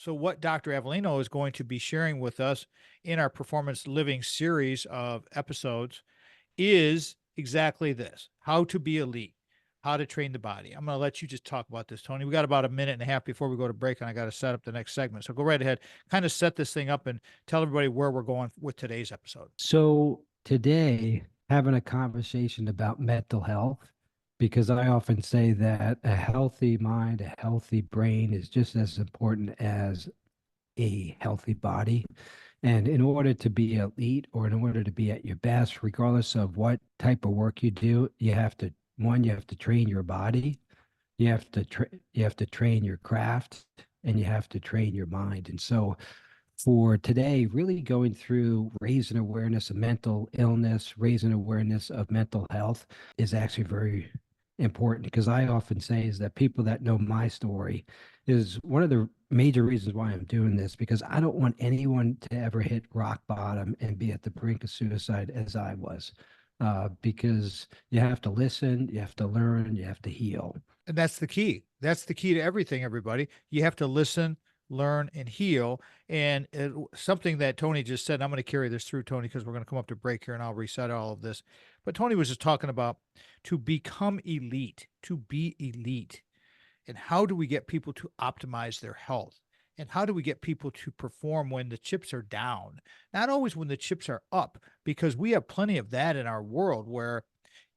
So what Dr. Avellino is going to be sharing with us in our Performance Living series of episodes is exactly this: how to be elite, how to train the body. I'm going to let you just talk about this, Tony. We got about a minute and a half before we go to break, and I got to set up the next segment. So go right ahead, kind of set this thing up and tell everybody where we're going with today's episode. So today, having a conversation about mental health, because I often say that a healthy mind, a healthy brain is just as important as a healthy body. And in order to be elite or in order to be at your best, regardless of what type of work you do, you have to, one, you have to train your body, you have to train your craft, and you have to train your mind. And so for today, really going through raising awareness of mental illness, raising awareness of mental health is actually very important, because I often say is that people that know my story is one of the major reasons why I'm doing this, because I don't want anyone to ever hit rock bottom and be at the brink of suicide as I was. Because you have to listen, you have to learn, you have to heal. And that's the key. That's the key to everything, everybody. You have to listen, learn, and heal. And something that Tony just said, and I'm going to carry this through, Tony, because we're going to come up to break here and I'll reset all of this. But Tony was just talking about to become elite, to be elite. And how do we get people to optimize their health? And how do we get people to perform when the chips are down? Not always when the chips are up, because we have plenty of that in our world where,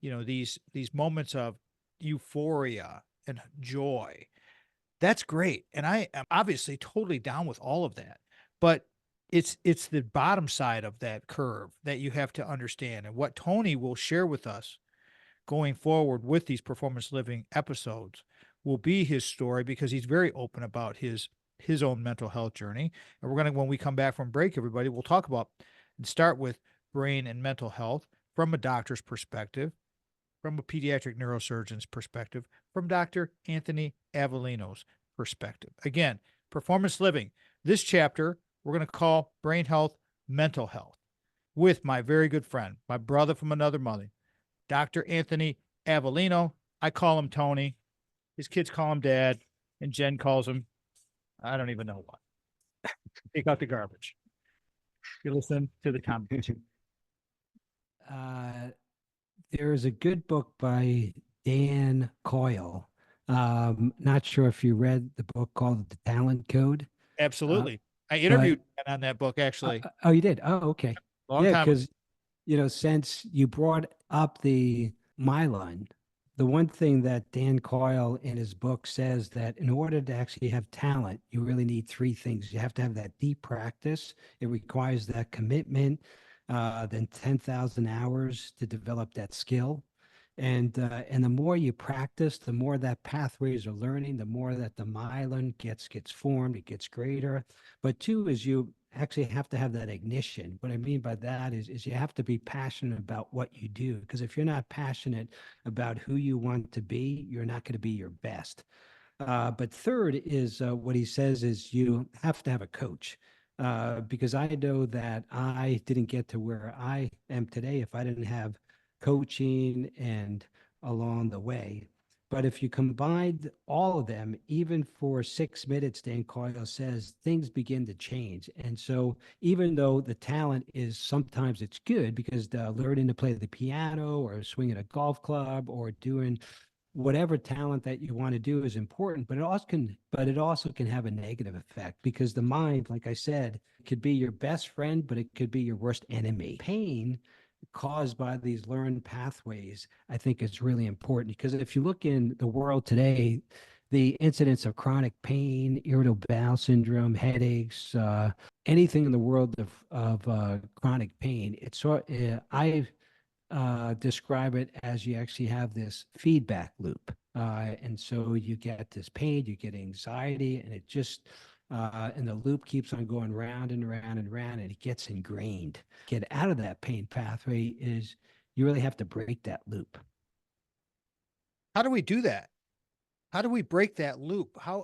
you know, these moments of euphoria and joy. That's great. And I am obviously totally down with all of that. But it's the bottom side of that curve that you have to understand. And what Tony will share with us going forward with these Performance Living episodes will be his story, because he's very open about his own mental health journey. And we're going to, when we come back from break, everybody, we'll talk about and start with brain and mental health from a doctor's perspective, from a pediatric neurosurgeon's perspective, from Dr. Anthony Avellino's perspective. Again, Performance Living. This chapter we're going to call Brain Health, Mental Health, with my very good friend, my brother from another mother, Dr. Anthony Avellino. I call him Tony. His kids call him Dad, and Jen calls him, I don't even know what. Take out the garbage. You listen to the conversation. There's a good book by Dan Coyle. Not sure if you read the book called The Talent Code. Absolutely. I interviewed on that book, actually. Oh, you did? Oh, okay. Long time. Because, you know, since you brought up the myelin, the one thing that Dan Coyle in his book says that in order to actually have talent, you really need three things. You have to have that deep practice. It requires that commitment, then 10,000 hours to develop that skill. And the more you practice, the more that pathways are learning, the more that the myelin gets formed, it gets greater. But two is you actually have to have that ignition. What I mean by that is you have to be passionate about what you do, because if you're not passionate about who you want to be, you're not going to be your best. But third is what he says is you have to have a coach. Because I know that I didn't get to where I am today if I didn't have coaching and along the way. But if you combine all of them, even for 6 minutes, Dan Coyle says things begin to change. And so even though the talent is sometimes it's good, because learning to play the piano or swinging a golf club or doing whatever talent that you want to do is important, but it also can have a negative effect, because the mind, like I said, could be your best friend, but it could be your worst enemy. Pain caused by these learned pathways, I think is really important, because if you look in the world today, the incidence of chronic pain, irritable bowel syndrome, headaches, anything in the world of chronic pain, I describe it as you actually have this feedback loop. And so you get this pain, you get anxiety, and it just, and the loop keeps on going round and round and round, and it gets ingrained. Get out of that pain pathway is you really have to break that loop. How do we do that? How do we break that loop? How